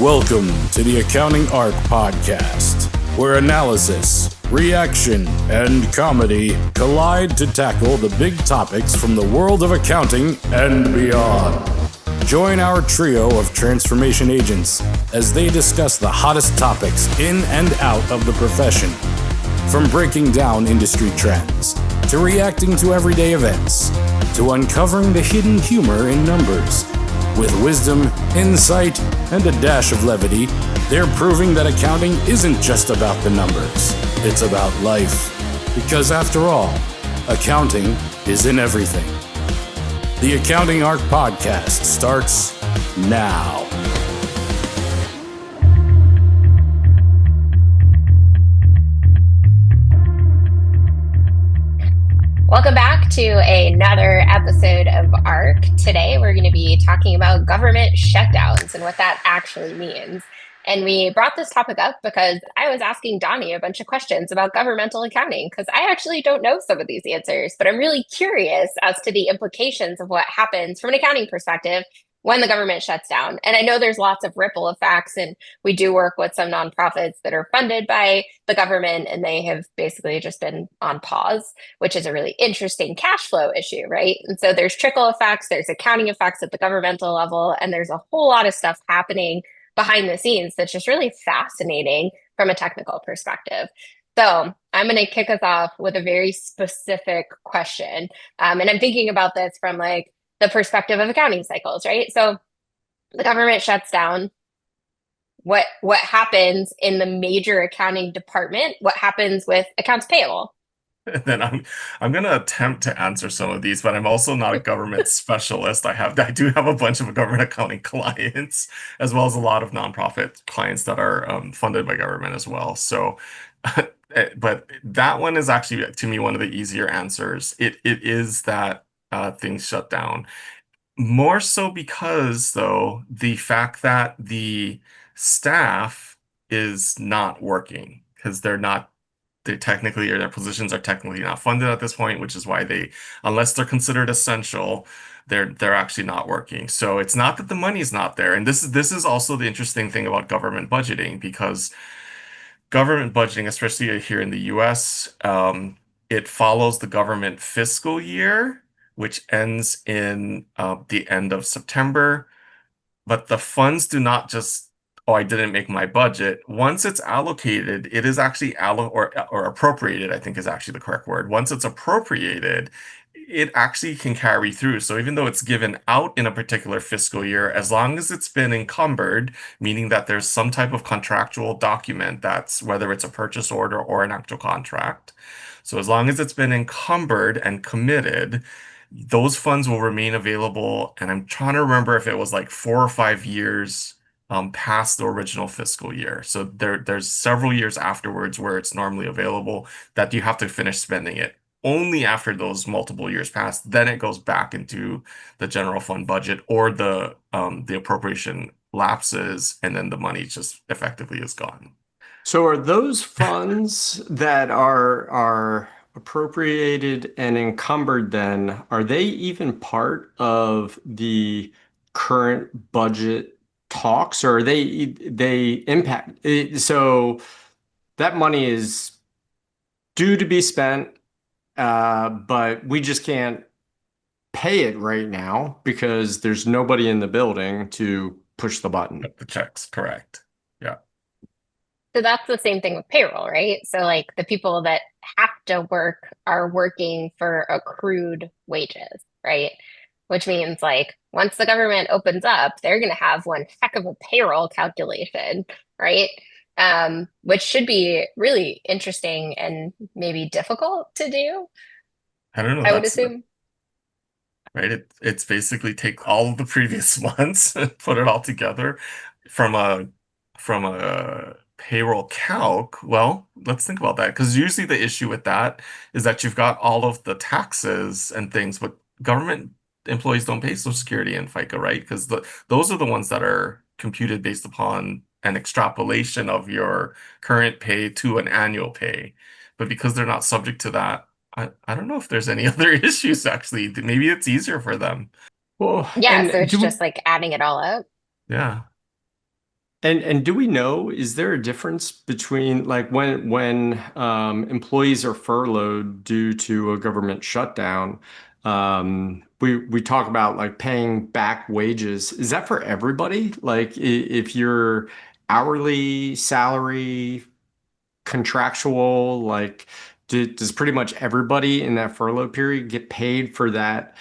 Welcome to the Accounting Arc Podcast, where analysis, reaction, and comedy collide to tackle the big topics from the world of accounting and beyond. Join our trio of transformation agents as they discuss the hottest topics in and out of the profession, from breaking down industry trends, to reacting to everyday events, to uncovering the hidden humor in numbers. With wisdom, insight, and a dash of levity, they're proving that accounting isn't just about the numbers. It's about life. Because after all, accounting is in everything. The Accounting Arc Podcast starts now. Welcome back to another episode of ARC. Today, we're going to be talking about government shutdowns and what that actually means. And we brought this topic up because I was asking Donny a bunch of questions about governmental accounting because I actually don't know some of these answers, but I'm really curious as to the implications of what happens from an accounting perspective when the government shuts down. And I know there's lots of ripple effects, and we do work with some nonprofits that are funded by the government, and they have basically just been on pause, which is a really interesting cash flow issue, right? And so there's trickle effects, there's accounting effects at the governmental level, and there's a whole lot of stuff happening behind the scenes that's just really fascinating from a technical perspective. So I'm going to kick us off with a very specific question. And I'm thinking about this from like the perspective of accounting cycles, right? So the government shuts down. What happens in the major accounting department? What happens with accounts payable? And then I'm going to attempt to answer some of these, but I'm also not a government specialist. I do have a bunch of government accounting clients, as well as a lot of nonprofit clients that are funded by government as well. So, but that one is actually, to me, one of the easier answers. It is that things shut down. More so because, though, the fact that the staff is not working because their positions are technically not funded at this point, which is why unless they're considered essential, they're actually not working. So it's not that the money's not there. And this is also the interesting thing about government budgeting, because government budgeting, especially here in the US, it follows the government fiscal year, which ends in the end of September. But the funds do not just, oh, I didn't make my budget. Once it's allocated, it is actually or appropriated, I think is actually the correct word. Once it's appropriated, it actually can carry through. So even though it's given out in a particular fiscal year, as long as it's been encumbered, meaning that there's some type of contractual document, that's whether it's a purchase order or an actual contract. So as long as it's been encumbered and committed, those funds will remain available. And I'm trying to remember if it was like 4 or 5 years past the original fiscal year. So there's several years afterwards where it's normally available that you have to finish spending it. Only after those multiple years pass, then it goes back into the general fund budget, or the appropriation lapses, and then the money just effectively is gone. So are those funds that are appropriated and encumbered, then are they even part of the current budget talks, or are they impact it? So that money is due to be spent, but we just can't pay it right now because there's nobody in the building to push the button. The checks, correct. Yeah. So that's the same thing with payroll, right? So like the people that have to work are working for accrued wages, right? Which means like once the government opens up, they're going to have one heck of a payroll calculation, right? Which should be really interesting and maybe difficult to do. I don't know. I would assume. Right. It's basically take all of the previous months and put it all together from a payroll calc. Well, let's think about that, because usually the issue with that is that you've got all of the taxes and things, but government employees don't pay Social Security and FICA, right? Because those are the ones that are computed based upon an extrapolation of your current pay to an annual pay. But because they're not subject to that, I don't know if there's any other issues, actually. Maybe it's easier for them. Well, yeah, so it's just like adding it all up. Yeah. And do we know, is there a difference between like when employees are furloughed due to a government shutdown? We talk about like paying back wages. Is that for everybody? Like if you're hourly, salary, contractual, like does pretty much everybody in that furlough period get paid for that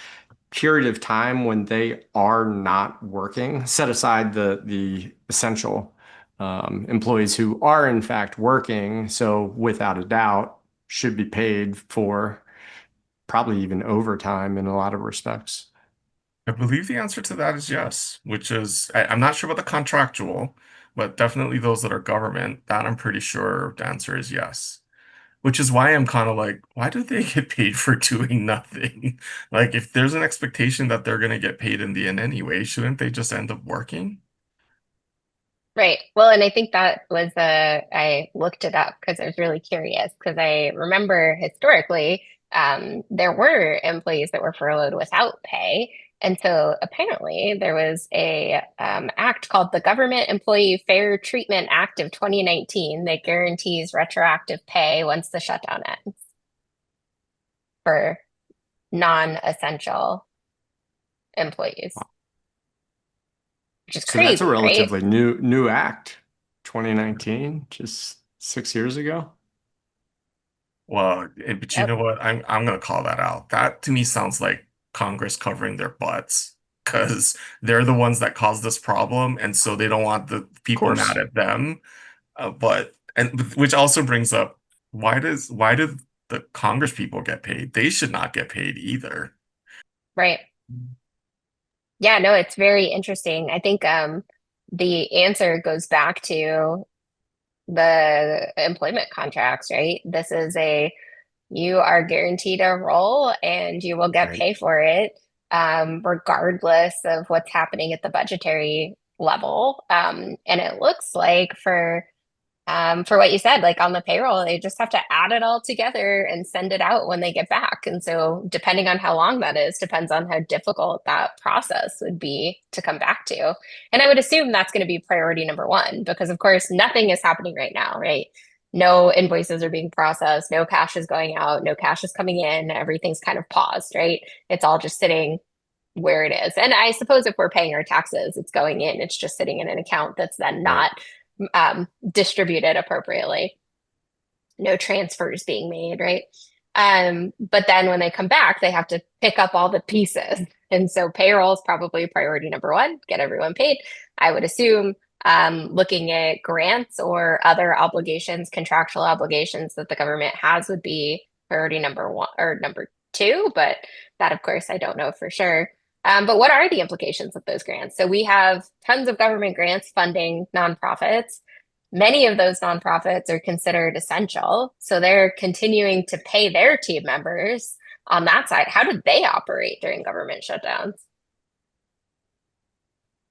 period of time when they are not working? Set aside the essential employees who are in fact working, so without a doubt should be paid for probably even overtime in a lot of respects. I believe the answer to that is yes, which is I'm not sure about the contractual, but definitely those that are government, that I'm pretty sure the answer is yes. Which is why I'm kind of like, why do they get paid for doing nothing? Like, if there's an expectation that they're going to get paid in the end anyway, shouldn't they just end up working? Right. Well, and I think that was I looked it up because I was really curious because I remember historically there were employees that were furloughed without pay. And so apparently there was a act called the Government Employee Fair Treatment Act of 2019 that guarantees retroactive pay once the shutdown ends for non-essential employees, which is So that's a crazy, right? relatively new act, 2019, just 6 years ago. Well, but you Yep. know what? I'm gonna call that out. That to me sounds like Congress covering their butts because they're the ones that caused this problem, and so they don't want the Of people mad course. at them. But and which also brings up why do the Congress people get paid? They should not get paid either. Right. Yeah, no, it's very interesting. I think the answer goes back to the employment contracts, right? This is a you are guaranteed a role and you will get Right. pay for it, regardless of what's happening at the budgetary level. And it looks like for what you said, like on the payroll, they just have to add it all together and send it out when they get back. And so, depending on how long that is, depends on how difficult that process would be to come back to. And I would assume that's going to be priority number one, because of course, nothing is happening right now, right? No invoices are being processed, no cash is going out, no cash is coming in, everything's kind of paused, right? It's all just sitting where it is. And I suppose if we're paying our taxes, it's going in, it's just sitting in an account that's then Right. not distributed appropriately. No transfers being made, right? But then when they come back, they have to pick up all the pieces. And so payroll is probably priority number one, get everyone paid. I would assume looking at grants or other obligations, contractual obligations that the government has would be priority number one or number two. But that, of course, I don't know for sure. But what are the implications of those grants? So we have tons of government grants funding nonprofits. Many of those nonprofits are considered essential. So they're continuing to pay their team members on that side. How do they operate during government shutdowns?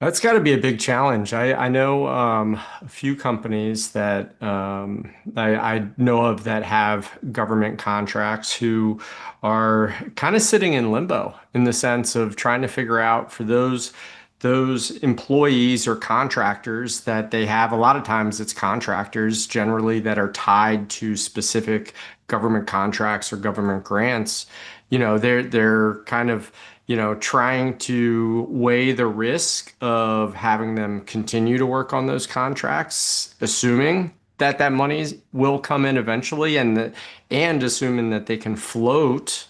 That's got to be a big challenge. I know a few companies that I know of that have government contracts who are kind of sitting in limbo in the sense of trying to figure out for those employees or contractors that they have. A lot of times it's contractors generally that are tied to specific government contracts or government grants. They're kind of trying to weigh the risk of having them continue to work on those contracts, assuming that that money will come in eventually, and assuming that they can float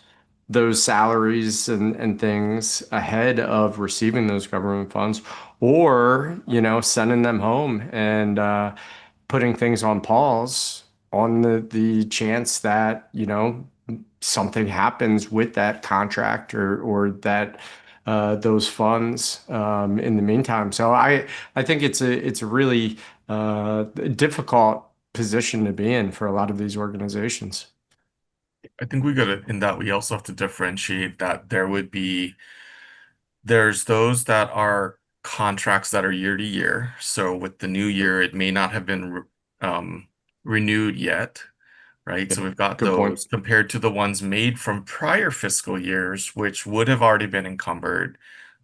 those salaries and things ahead of receiving those government funds, or sending them home and putting things on pause on the chance that something happens with that contract or that those funds in the meantime. So I think it's a really difficult position to be in for a lot of these organizations. I think we gotta, in that we also have to differentiate that there's those that are contracts that are year to year. So with the new year, it may not have been renewed yet, right? So Yeah, we've got good point. those compared to the ones made from prior fiscal years, which would have already been encumbered.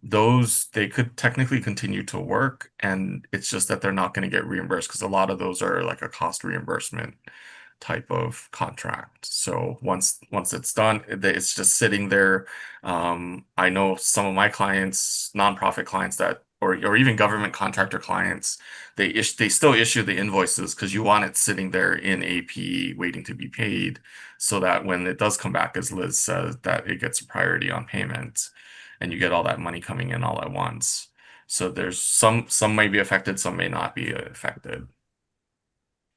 those they could technically continue to work, and it's just that they're not going to get reimbursed because a lot of those are like a cost reimbursement type of contract. So once it's done, it's just sitting there. I know some of my clients, nonprofit clients that or even government contractor clients, they still issue the invoices because you want it sitting there in AP waiting to be paid, so that when it does come back, as Liz says, that it gets a priority on payment and you get all that money coming in all at once. So there's some may be affected, some may not be affected.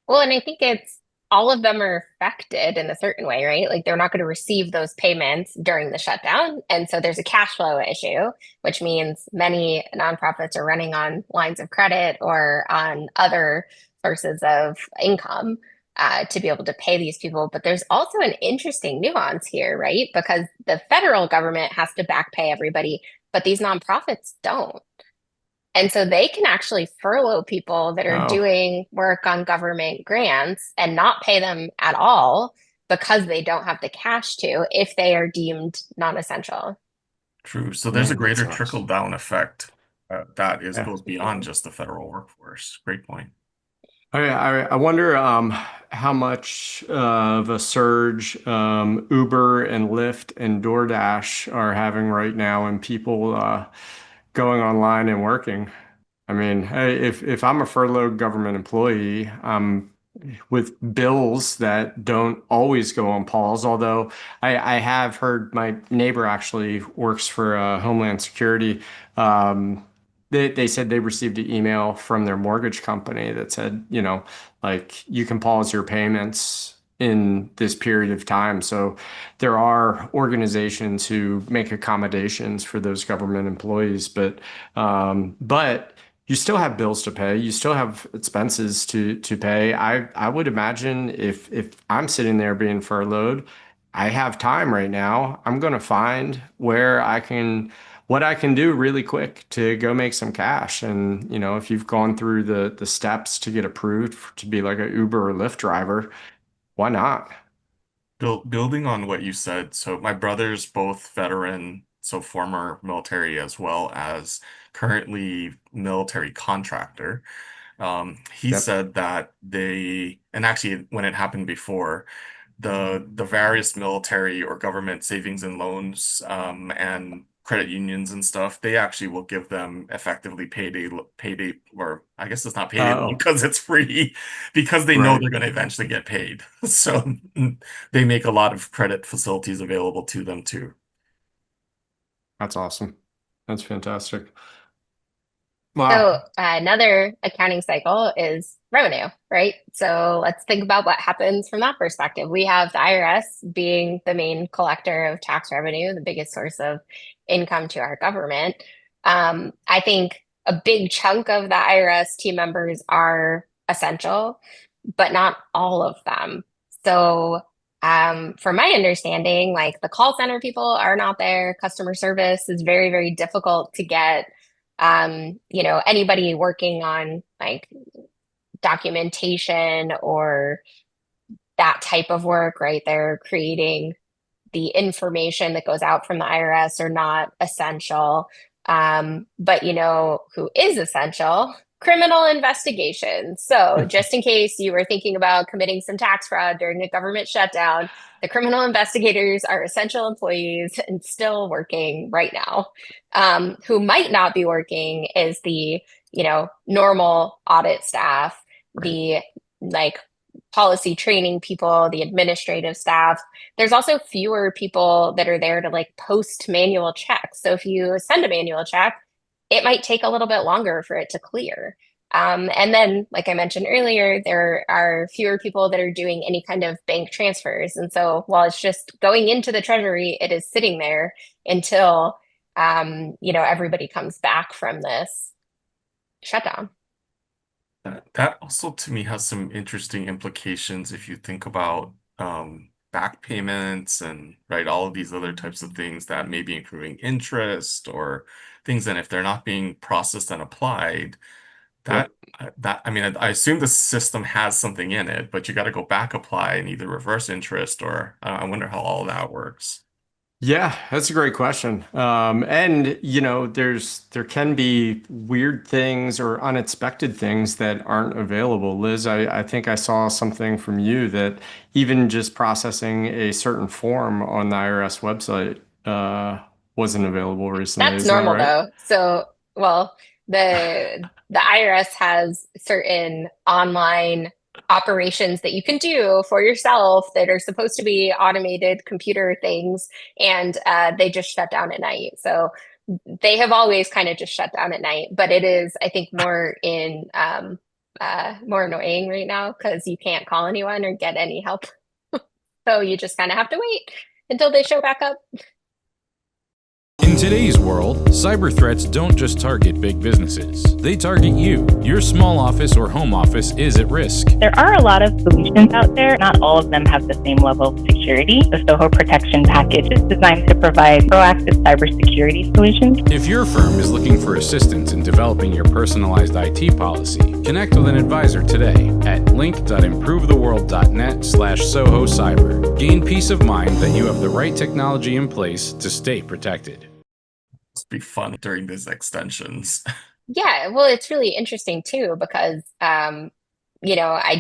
Well, and I think it's all of them are affected in a certain way, right? Like they're not going to receive those payments during the shutdown. And so there's a cash flow issue, which means many nonprofits are running on lines of credit or on other sources of income to be able to pay these people. But there's also an interesting nuance here, right? Because the federal government has to back pay everybody, but these nonprofits don't. And so they can actually furlough people that are Oh, doing work on government grants and not pay them at all because they don't have the cash to if they are deemed non-essential. True. So there's a man, that greater sucks. trickle down effect that is Yeah. goes beyond just the federal workforce. Great point. I wonder how much of a surge Uber and Lyft and DoorDash are having right now and people going online and working. I mean, hey, if I'm a furloughed government employee, I'm with bills that don't always go on pause. Although I have heard my neighbor actually works for Homeland Security. They said they received an email from their mortgage company that said, like you can pause your payments in this period of time. So there are organizations who make accommodations for those government employees, but you still have bills to pay. You still have expenses to pay. I would imagine if I'm sitting there being furloughed, I have time right now. I'm going to find where I can what I can do really quick to go make some cash. And if you've gone through the steps to get approved to be like a Uber or Lyft driver, why not? Building on what you said, so my brother's both veteran, so former military as well as currently military contractor. He Yep. said that and actually when it happened before, the various military or government savings and loans and credit unions and stuff, they actually will give them effectively payday, or I guess it's not payday loan Oh, because it's free, because they know right. they're going to eventually get paid. So they make a lot of credit facilities available to them too. That's awesome. That's fantastic. So Wow. another accounting cycle is revenue, right? So let's think about what happens from that perspective. We have the IRS being the main collector of tax revenue, the biggest source of income to our government. I think a big chunk of the IRS team members are essential, but not all of them. So from my understanding, like the call center people are not there. Customer service is very, very difficult to get. Anybody working on like documentation or that type of work, right? They're creating the information that goes out from the IRS are not essential. But who is essential? Criminal investigations. So, just in case you were thinking about committing some tax fraud during a government shutdown, the criminal investigators are essential employees and still working right now. Who might not be working is the, normal audit staff, Right. the like policy training people, the administrative staff. There's also fewer people that are there to like post manual checks. So if you send a manual check, it might take a little bit longer for it to clear. And then, like I mentioned earlier, there are fewer people that are doing any kind of bank transfers. And so while it's just going into the treasury, it is sitting there until, everybody comes back from this shutdown. That also to me has some interesting implications if you think about back payments and right, all of these other types of things that may be accruing interest or things, and if they're not being processed and applied, that Yep. that I mean, I assume the system has something in it, but you got to go back apply and either reverse interest or I wonder how all that works. Yeah, that's a great question. And there can be weird things or unexpected things that aren't available. Liz, I think I saw something from you that even just processing a certain form on the IRS website wasn't available recently. That's Isn't that normal right? though. So, well, the IRS has certain online operations that you can do for yourself that are supposed to be automated computer things, and they just shut down at night. So they have always kind of just shut down at night, but it is, I think, more annoying right now because you can't call anyone or get any help. So you just kind of have to wait until they show back up. In today's world, cyber threats don't just target big businesses. They target you. Your small office or home office is at risk. There are a lot of solutions out there. Not all of them have the same level of security. The Soho Protection Package is designed to provide proactive cybersecurity solutions. If your firm is looking for assistance in developing your personalized IT policy, connect with an advisor today at link.improvetheworld.net/Soho Cyber. Gain peace of mind that you have the right technology in place to stay protected. Must be fun during these extensions. Yeah, well, it's really interesting too because I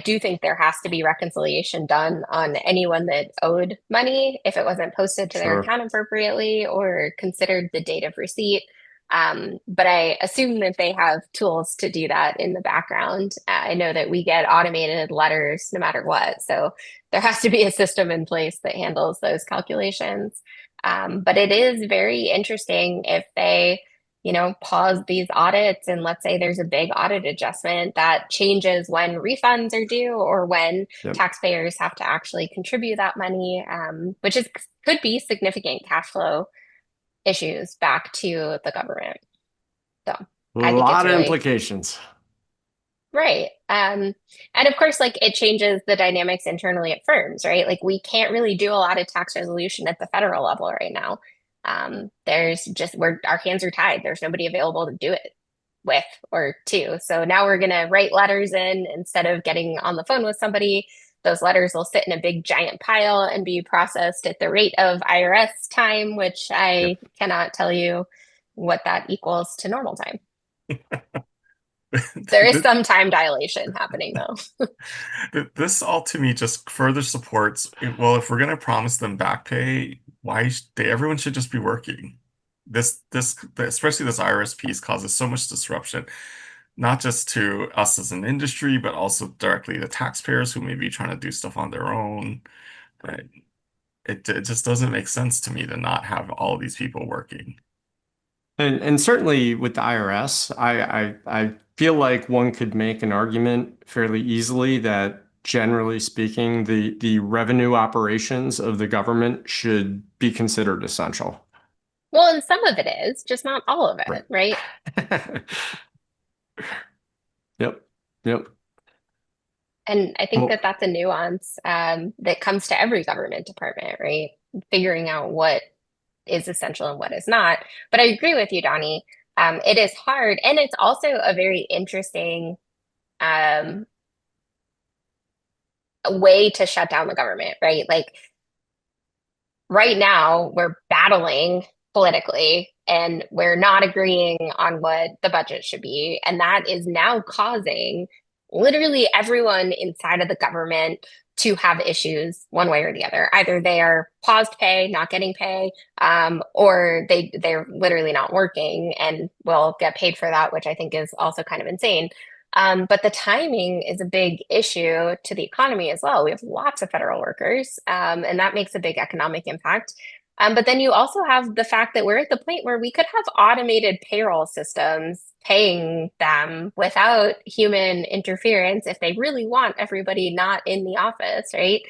do think there has to be reconciliation done on anyone that owed money if it wasn't posted to their Sure. account appropriately or considered the date of receipt. But I assume that they have tools to do that in the background. I know that we get automated letters no matter what, so there has to be a system in place that handles those calculations. But it is very interesting if they pause these audits and let's say there's a big audit adjustment that changes when refunds are due or when Yep. taxpayers have to actually contribute that money, which could be significant cash flow issues back to the government. So A I think it's lot of really implications. right. And of course, like it changes the dynamics internally at firms, right? Like we can't really do a lot of tax resolution at the federal level right now. There's just where our hands are tied. There's nobody available to do it with or to. So now we're going to write letters in instead of getting on the phone with somebody. Those letters will sit in a big giant pile and be processed at the rate of IRS time, which I Yep. cannot tell you what that equals to normal time. There is some time dilation happening though. This all to me just further supports, well, if we're going to promise them back pay, everyone should just be working. Especially this IRS piece causes so much disruption, not just to us as an industry, but also directly to taxpayers who may be trying to do stuff on their own. Uh, It just doesn't make sense to me to not have all of these people working. And certainly with the IRS, I feel like one could make an argument fairly easily that generally speaking, the revenue operations of the government should be considered essential. Well, and some of it is, just not all of it, Right. right? Yep. Yep. And I think that Well, that's a nuance that comes to every government department, right? Figuring out what is essential and what is not. But I agree with you, Donnie. It is hard, and it's also a very interesting um, way to shut down the government, right? Like right now, we're battling politically and we're not agreeing on what the budget should be. And that is now causing literally everyone inside of the government to have issues one way or the other. Either they are paused pay, not getting pay, or they're literally not working and will get paid for that, which I think is also kind of insane. But the timing is a big issue to the economy as well. We have lots of federal workers, and that makes a big economic impact. But then you also have the fact that we're at the point where we could have automated payroll systems paying them without human interference if they really want everybody not in the office, right?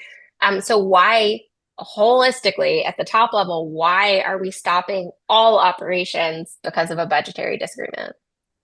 So why holistically at the top level, why are we stopping all operations because of a budgetary disagreement?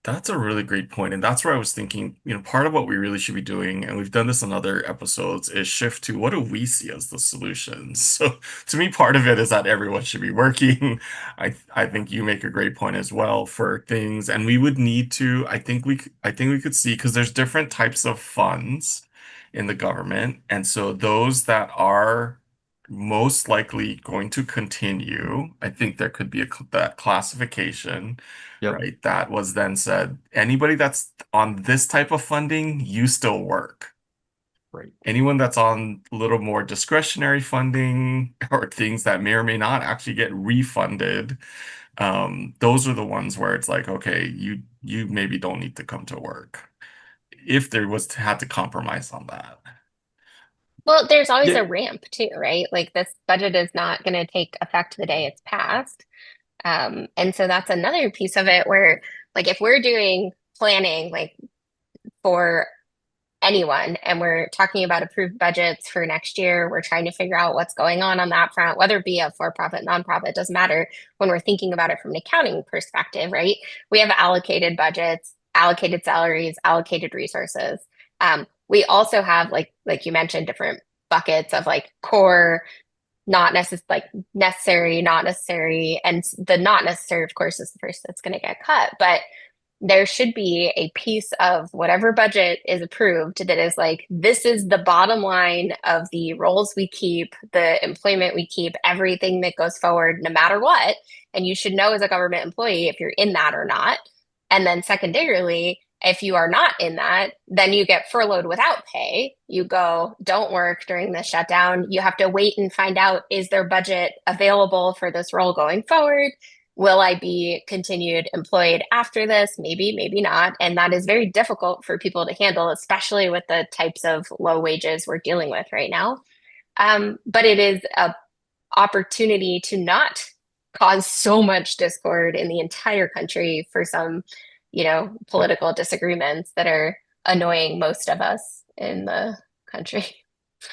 That's a really great point, and that's where I was thinking, part of what we really should be doing, and we've done this in other episodes, is shift to what do we see as the solutions. So to me, part of it is that everyone should be working. I think you make a great point as well for things, and we would need to, I think we could see because there's different types of funds in the government, and so those that are most likely going to continue. I think there could be that classification, Yep. right? That was then said, anybody that's on this type of funding, you still work. Right. Anyone that's on a little more discretionary funding or things that may or may not actually get refunded, those are the ones where it's like, okay, you maybe don't need to come to work if there was had to compromise on that. Well, there's always Yeah. a ramp too, right? Like this budget is not going to take effect the day it's passed. And so that's another piece of it where, like, if we're doing planning, like for anyone, and we're talking about approved budgets for next year, we're trying to figure out what's going on that front, whether it be a for-profit, nonprofit, doesn't matter when we're thinking about it from an accounting perspective, right? We have allocated budgets, allocated salaries, allocated resources. We also have, like you mentioned, different buckets of like core, not necessary, not necessary, and the not necessary, of course, is the first that's going to get cut. But there should be a piece of whatever budget is approved that is like, this is the bottom line of the roles we keep, the employment we keep, everything that goes forward, no matter what. And you should know as a government employee if you're in that or not. And then secondarily, if you are not in that, then you get furloughed without pay. You go, don't work during the shutdown. You have to wait and find out, is there budget available for this role going forward? Will I be continued employed after this? Maybe, maybe not. And that is very difficult for people to handle, especially with the types of low wages we're dealing with right now. But it is a opportunity to not cause so much discord in the entire country for some, political disagreements that are annoying most of us in the country.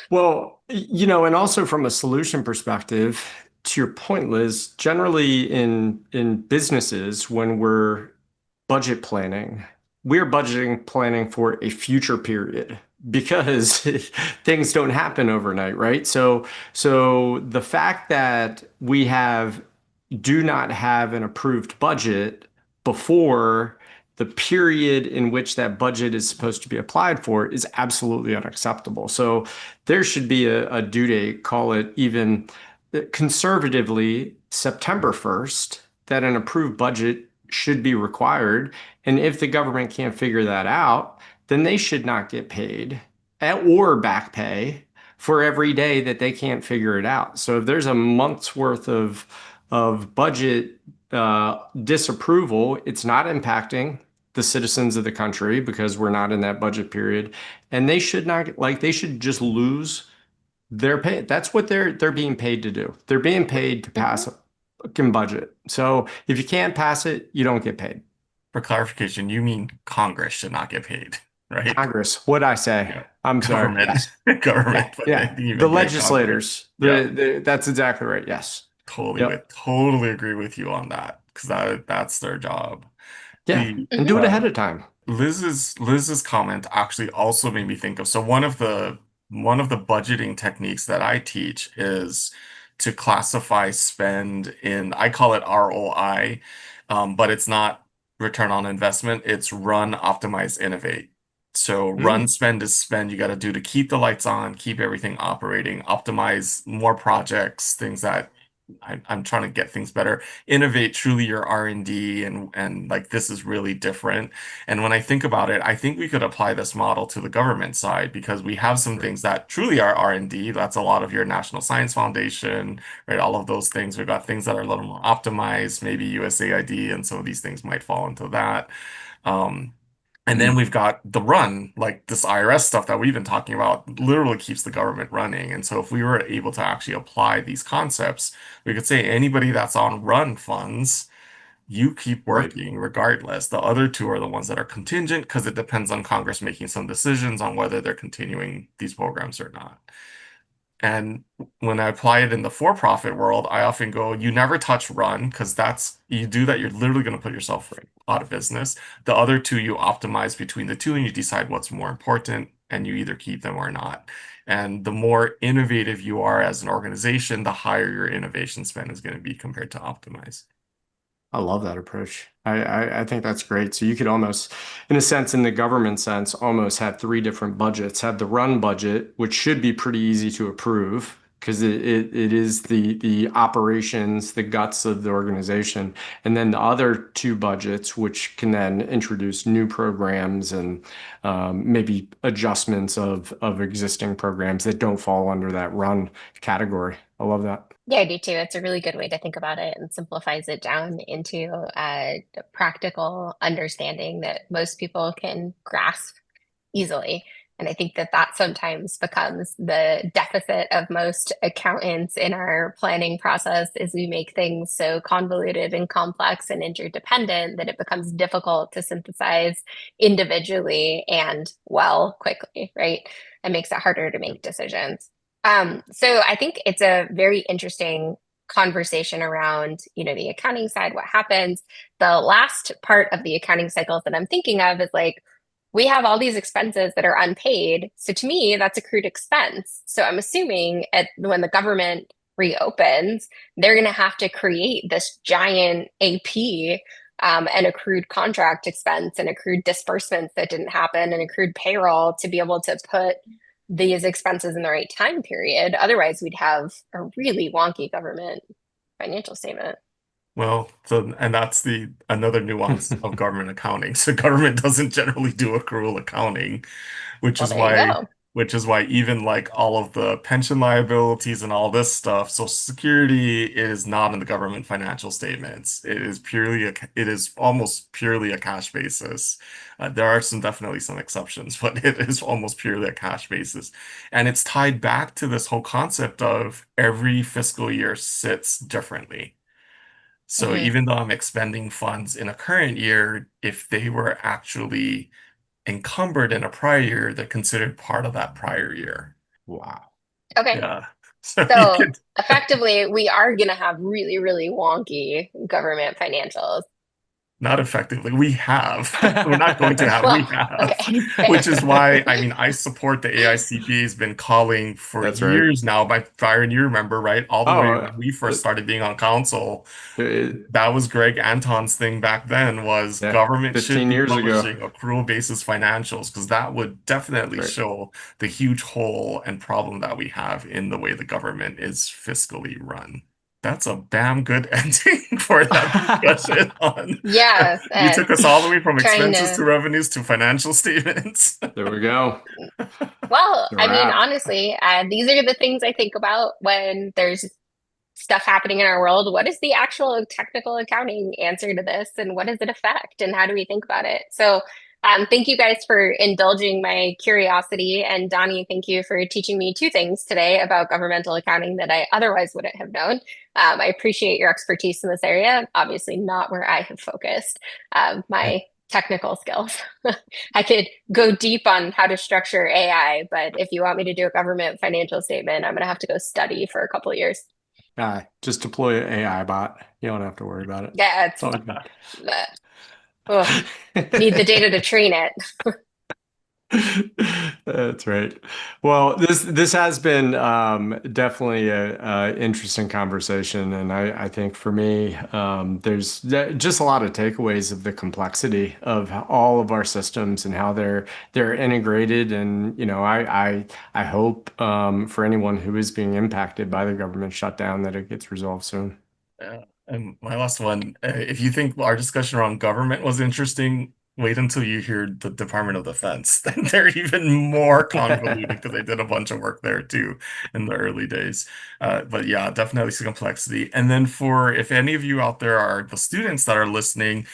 Well, and also from a solution perspective, to your point, Liz, generally in businesses, when we're budget planning, we're budgeting planning for a future period because things don't happen overnight, right? So the fact that we do not have an approved budget before the period in which that budget is supposed to be applied for is absolutely unacceptable. So there should be a due date, call it even conservatively September 1st, that an approved budget should be required. And if the government can't figure that out, then they should not get paid or back pay for every day that they can't figure it out. So if there's a month's worth of budget disapproval, it's not impacting the citizens of the country because we're not in that budget period, and they should not, like, they should just lose their pay. That's what they're being paid to do. They're being paid to pass a fucking budget. So if you can't pass it, you don't get paid. For clarification, you mean Congress should not get paid, right? Congress, what'd I say? Yeah. I'm sorry. Government, Yes. government. But Yeah. they even The get legislators. Congress. That's exactly right. Yes. Totally agree with you on that because that's their job. Yeah. The And do it ahead of time. Liz's comment actually also made me think of, so one of the budgeting techniques that I teach is to classify spend in, I call it ROI, but it's not return on investment. It's run, optimize, innovate. So run spend is spend you got to do to keep the lights on, keep everything operating, optimize more projects, things that I'm trying to get things better, innovate truly your R&D and like this is really different. And when I think about it, I think we could apply this model to the government side because we have some things that truly are R&D. That's a lot of your National Science Foundation, right? All of those things. We've got things that are a little more optimized, maybe USAID, and some of these things might fall into that. And then we've got the run, like this IRS stuff that we've been talking about, literally keeps the government running. And so if we were able to actually apply these concepts, we could say anybody that's on run funds, you keep working regardless. The other two are the ones that are contingent because it depends on Congress making some decisions on whether they're continuing these programs or not. And when I apply it in the for-profit world, I often go, you never touch run because you do that, you're literally going to put yourself out of business. The other two, you optimize between the two and you decide what's more important and you either keep them or not. And the more innovative you are as an organization, the higher your innovation spend is going to be compared to optimize. I love that approach. I think that's great. So you could almost, in a sense, in the government sense, almost have three different budgets. Have the run budget, which should be pretty easy to approve because it is the operations, the guts of the organization, and then the other two budgets, which can then introduce new programs and maybe adjustments of existing programs that don't fall under that run category. I love that. Yeah, I do too. It's a really good way to think about it and simplifies it down into a practical understanding that most people can grasp easily. And I think that that sometimes becomes the deficit of most accountants in our planning process is we make things so convoluted and complex and interdependent that it becomes difficult to synthesize individually and well quickly, right? It makes it harder to make decisions. So I think it's a very interesting conversation around, the accounting side, what happens. The last part of the accounting cycle that I'm thinking of is like, we have all these expenses that are unpaid. So to me, that's accrued expense. So I'm assuming when the government reopens, they're going to have to create this giant AP and accrued contract expense and accrued disbursements that didn't happen and accrued payroll to be able to put these expenses in the right time period. Otherwise, we'd have a really wonky government financial statement. Well, and that's the another nuance of government accounting. So government doesn't generally do accrual accounting, which Well, is there you why go. even like all of the pension liabilities and all this stuff, Social Security is not in the government financial statements. It is almost purely a cash basis. There are definitely some exceptions, but it is almost purely a cash basis. And it's tied back to this whole concept of every fiscal year sits differently. So Mhm. even though I'm expending funds in a current year, if they were actually encumbered in a prior year, they're considered part of that prior year. Wow. Okay. Yeah. So you So could effectively, we are going to have really, really wonky government financials. not effectively. We have. We're not going to have. We Well, have. okay, Which is fair. why, I mean, I support the AICPA has been calling for That's right. years now. By Byron, you remember, right? All the way Oh, when we first started being on council, it, that was Greg Anton's thing back then was yeah, government should 15 be years ago. publishing accrual basis financials because that would That's definitely right. show the huge hole and problem that we have in the way the government is fiscally run. That's a damn good ending for that discussion on Yeah, you took us all the way from trying expenses to. to revenues to financial statements. There we go. Well, It's a I mean, wrap. honestly, these are the things I think about when there's stuff happening in our world. What is the actual technical accounting answer to this, and what does it affect, and how do we think about it? So, thank you guys for indulging my curiosity. And Donnie, thank you for teaching me two things today about governmental accounting that I otherwise wouldn't have known. I appreciate your expertise in this area. Obviously, not where I have focused my technical skills. I could go deep on how to structure AI, but if you want me to do a government financial statement, I'm going to have to go study for a couple of years. Just deploy an AI bot. You don't have to worry about it. Yeah, It's all good. ugh, need the data to train it. That's right. Well, this has been definitely a interesting conversation, and I think for me, there's just a lot of takeaways of the complexity of all of our systems and how they're integrated. And I hope for anyone who is being impacted by the government shutdown that it gets resolved soon. Yeah. And my last one, if you think our discussion around government was interesting, wait until you hear the Department of Defense. Then they're even more convoluted because I did a bunch of work there too in the early days. But yeah, definitely some complexity. And then for if any of you out there are the students that are listening,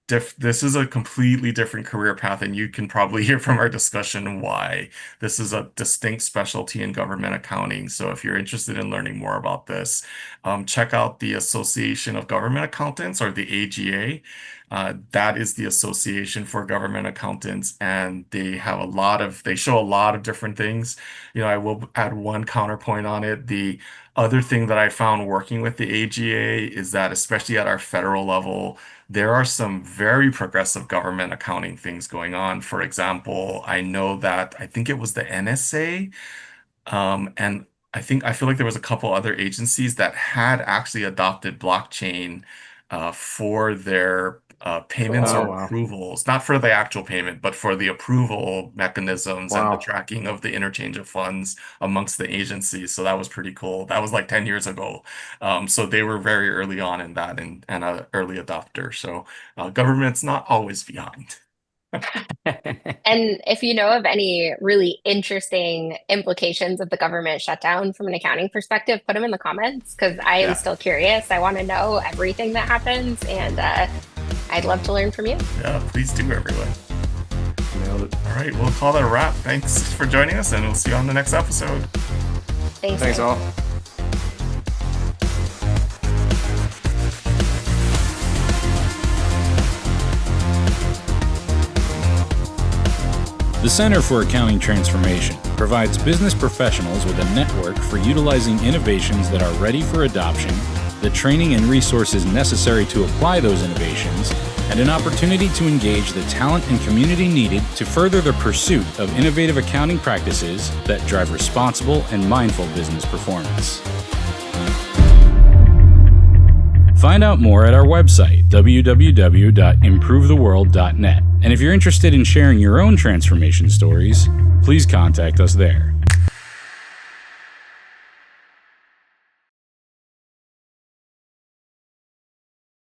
this is a completely different career path, and you can probably hear from our discussion why. This is a distinct specialty in government accounting. So if you're interested in learning more about this, check out the Association of Government Accountants or the AGA. That is the Association for Government Accountants, and they show a lot of different things. I will add one counterpoint on it. The other thing that I found working with the AGA is that, especially at our federal level, there are some very progressive government accounting things going on. For example, I know that I think it was the NSA, and I feel like there was a couple other agencies that had actually adopted blockchain for their payments Cool. or Oh, wow. approvals, not for the actual payment, but for the approval mechanisms and the Wow. tracking of the interchange of funds amongst the agencies. So that was pretty cool. That was like 10 years ago. So they were very early on in that and an early adopter. So government's not always behind. And if you know of any really interesting implications of the government shutdown from an accounting perspective, put them in the comments because I am Yeah. still curious. I want to know everything that happens, and I'd love to learn from you. Yeah, please do, everyone. Nailed it. All right, we'll call that a wrap. Thanks for joining us, and we'll see you on the next episode. Thanks. Thanks Mike. all. The Center for Accounting Transformation provides business professionals with a network for utilizing innovations that are ready for adoption, the training and resources necessary to apply those innovations, and an opportunity to engage the talent and community needed to further the pursuit of innovative accounting practices that drive responsible and mindful business performance. Find out more at our website, www.improvetheworld.net. And if you're interested in sharing your own transformation stories, please contact us there.